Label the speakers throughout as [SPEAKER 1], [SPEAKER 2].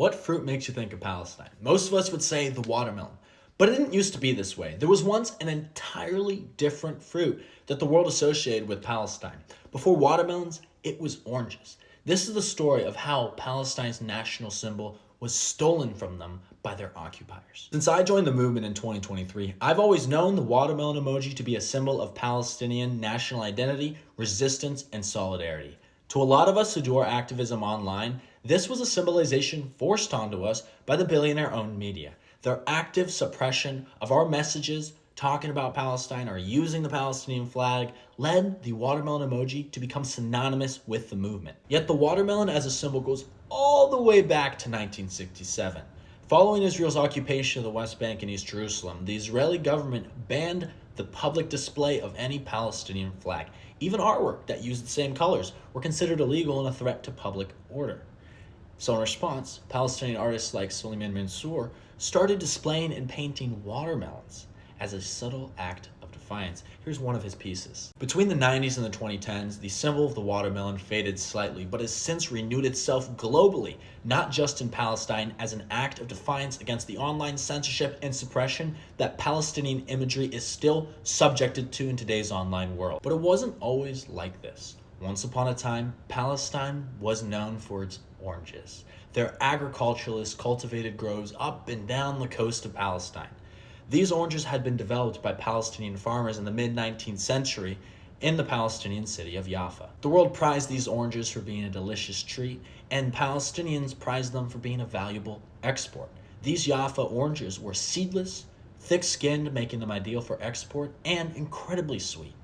[SPEAKER 1] What fruit makes you think of Palestine? Most of us would say the watermelon. But it didn't used to be this way. There was once an entirely different fruit that the world associated with Palestine. Before watermelons, it was oranges. This is the story of how Palestine's national symbol was stolen from them by their occupiers. Since I joined the movement in 2023, I've always known the watermelon emoji to be a symbol of Palestinian national identity, resistance, and solidarity. To a lot of us who do our activism online, this was a symbolization forced onto us by the billionaire-owned media. Their active suppression of our messages talking about Palestine or using the Palestinian flag led the watermelon emoji to become synonymous with the movement. Yet the watermelon as a symbol goes all the way back to 1967. Following Israel's occupation of the West Bank and East Jerusalem, the Israeli government banned the public display of any Palestinian flag. Even artwork that used the same colors were considered illegal and a threat to public order. So in response, Palestinian artists like Suleiman Mansour started displaying and painting watermelons as a subtle act of defiance. Here's one of his pieces. Between the 90s and the 2010s, the symbol of the watermelon faded slightly, but has since renewed itself globally, not just in Palestine, as an act of defiance against the online censorship and suppression that Palestinian imagery is still subjected to in today's online world. But it wasn't always like this. Once upon a time, Palestine was known for its oranges. Their agriculturalists cultivated groves up and down the coast of Palestine. These oranges had been developed by Palestinian farmers in the mid-19th century in the Palestinian city of Jaffa. The world prized these oranges for being a delicious treat, and Palestinians prized them for being a valuable export. These Jaffa oranges were seedless, thick-skinned, making them ideal for export, and incredibly sweet.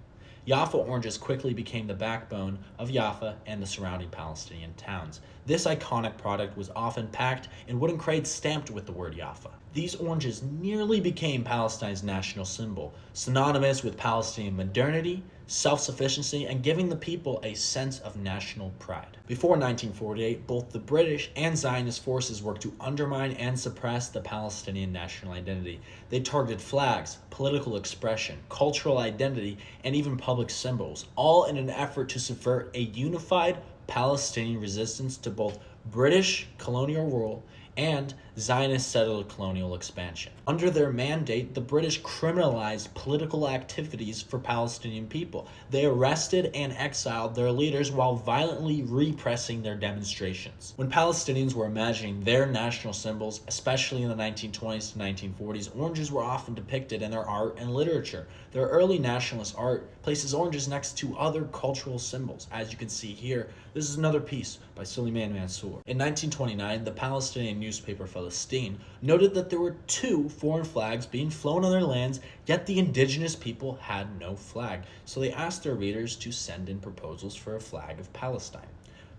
[SPEAKER 1] Jaffa oranges quickly became the backbone of Jaffa and the surrounding Palestinian towns. This iconic product was often packed in wooden crates stamped with the word Jaffa. These oranges nearly became Palestine's national symbol, synonymous with Palestinian modernity, self-sufficiency, and giving the people a sense of national pride. Before 1948, both the British and Zionist forces worked to undermine and suppress the Palestinian national identity. They targeted flags, political expression, cultural identity, and even public symbols, all in an effort to subvert a unified Palestinian resistance to both British colonial rule and Zionist settler colonial expansion. Under their mandate, the British criminalized political activities for Palestinian people. They arrested and exiled their leaders while violently repressing their demonstrations. When Palestinians were imagining their national symbols, especially in the 1920s to 1940s, oranges were often depicted in their art and literature. Their early nationalist art places oranges next to other cultural symbols. As you can see here, this is another piece by Suleiman Mansour. In 1929, the Palestinian newspaper Palestine noted that there were two foreign flags being flown on their lands, yet the indigenous people had no flag. So they asked their readers to send in proposals for a flag of Palestine.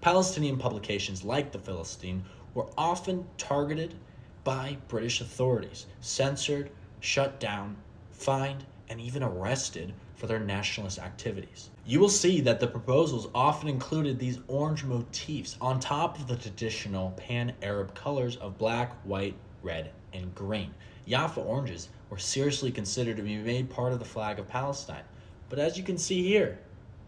[SPEAKER 1] Palestinian publications like the Palestine were often targeted by British authorities, censored, shut down, fined, and even arrested for their nationalist activities. You will see that the proposals often included these orange motifs on top of the traditional pan-Arab colors of black, white, red, and green. Jaffa oranges were seriously considered to be made part of the flag of Palestine. But as you can see here,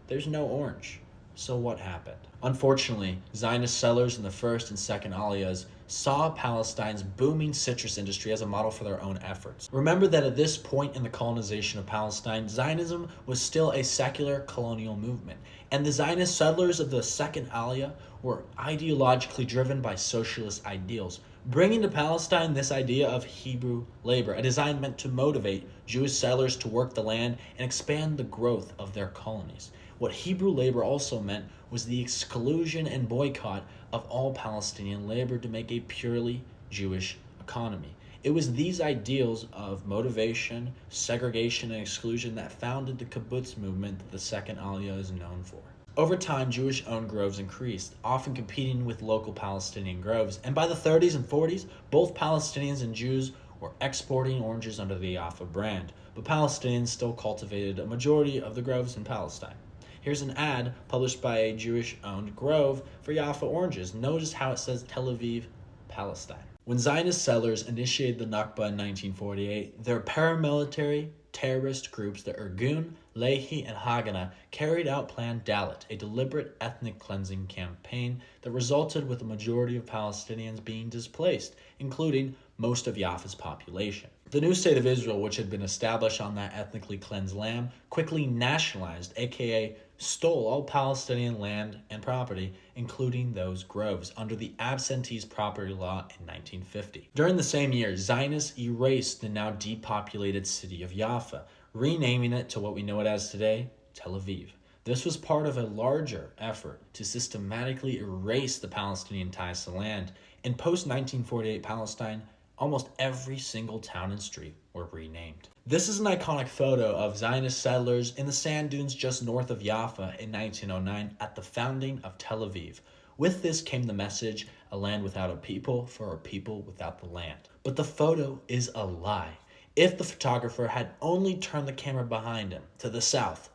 [SPEAKER 1] there's no orange. So what happened? Unfortunately, Zionist settlers in the first and second aliyahs saw Palestine's booming citrus industry as a model for their own efforts. Remember that at this point in the colonization of Palestine, Zionism was still a secular colonial movement, and the Zionist settlers of the second aliyah were ideologically driven by socialist ideals, bringing to Palestine this idea of Hebrew labor, a design meant to motivate Jewish settlers to work the land and expand the growth of their colonies. What Hebrew labor also meant was the exclusion and boycott of all Palestinian labor to make a purely Jewish economy. It was these ideals of motivation, segregation, and exclusion that founded the kibbutz movement that the second aliyah is known for. Over time, Jewish-owned groves increased, often competing with local Palestinian groves, and by the 30s and 40s, both Palestinians and Jews were exporting oranges under the Jaffa brand, but Palestinians still cultivated a majority of the groves in Palestine. Here's an ad published by a Jewish-owned grove for Jaffa oranges. Notice how it says Tel Aviv Palestine. When Zionist settlers initiated the Nakba in 1948, their paramilitary terrorist groups, the Irgun, Lehi, and Haganah, carried out Plan Dalit, a deliberate ethnic cleansing campaign that resulted with the majority of Palestinians being displaced, including most of Yafa's population. The new state of Israel, which had been established on that ethnically cleansed land, quickly nationalized, aka stole all Palestinian land and property, including those groves, under the Absentees Property Law in 1950. During the same year, Zionists erased the now depopulated city of Jaffa, renaming it to what we know it as today, Tel Aviv. This was part of a larger effort to systematically erase the Palestinian ties to land. In post-1948 Palestine, almost every single town and street were renamed. This is an iconic photo of Zionist settlers in the sand dunes just north of Jaffa in 1909 at the founding of Tel Aviv. With this came the message, a land without a people for a people without the land. But the photo is a lie. If the photographer had only turned the camera behind him, to the south,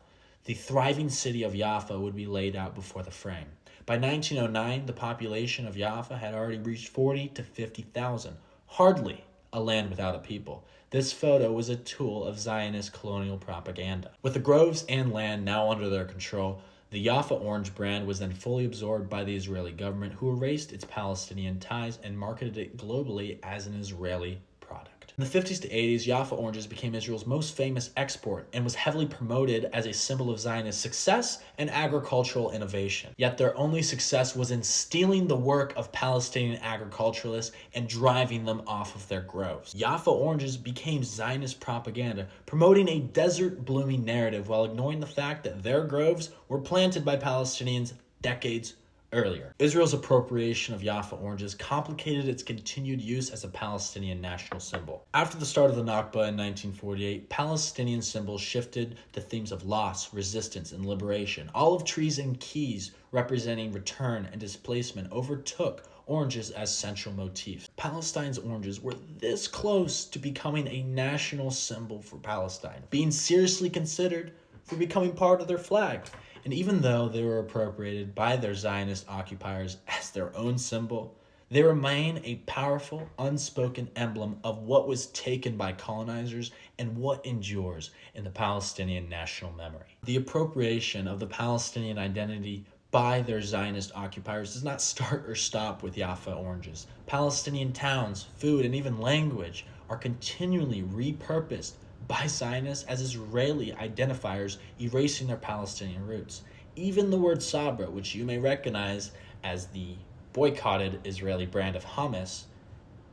[SPEAKER 1] the thriving city of Jaffa would be laid out before the frame. By 1909, the population of Jaffa had already reached 40 to 50,000. Hardly a land without a people. This photo was a tool of Zionist colonial propaganda. With the groves and land now under their control, the Jaffa orange brand was then fully absorbed by the Israeli government, who erased its Palestinian ties and marketed it globally as an Israeli product. In the 50s to 80s, Jaffa oranges became Israel's most famous export and was heavily promoted as a symbol of Zionist success and agricultural innovation. Yet their only success was in stealing the work of Palestinian agriculturalists and driving them off of their groves. Jaffa oranges became Zionist propaganda, promoting a desert blooming narrative while ignoring the fact that their groves were planted by Palestinians decades earlier. Israel's appropriation of Jaffa oranges complicated its continued use as a Palestinian national symbol. After the start of the Nakba in 1948, Palestinian symbols shifted to themes of loss, resistance, and liberation. Olive trees and keys representing return and displacement overtook oranges as central motifs. Palestine's oranges were this close to becoming a national symbol for Palestine, being seriously considered for becoming part of their flag. And even though they were appropriated by their Zionist occupiers as their own symbol, they remain a powerful, unspoken emblem of what was taken by colonizers and what endures in the Palestinian national memory. The appropriation of the Palestinian identity by their Zionist occupiers does not start or stop with Jaffa oranges. Palestinian towns, food, and even language are continually repurposed by Zionists as Israeli identifiers, erasing their Palestinian roots. Even the word sabra, which you may recognize as the boycotted Israeli brand of hummus,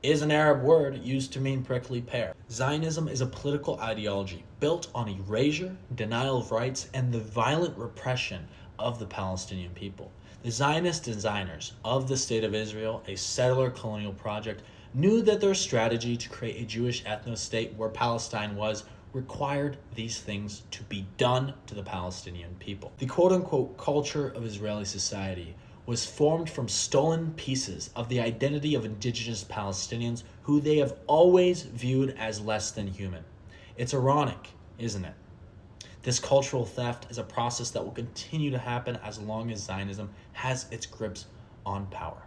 [SPEAKER 1] is an Arab word used to mean prickly pear. Zionism is a political ideology built on erasure, denial of rights, and the violent repression of the Palestinian people. The Zionist designers of the State of Israel, a settler colonial project, knew that their strategy to create a Jewish ethno-state where Palestine was required these things to be done to the Palestinian people. The quote-unquote culture of Israeli society was formed from stolen pieces of the identity of indigenous Palestinians who they have always viewed as less than human. It's ironic, isn't it? This cultural theft is a process that will continue to happen as long as Zionism has its grips on power.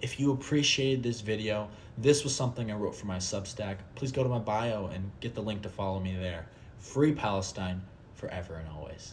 [SPEAKER 1] If you appreciated this video, this was something I wrote for my Substack, please go to my bio and get the link to follow me there. Free Palestine, forever and always.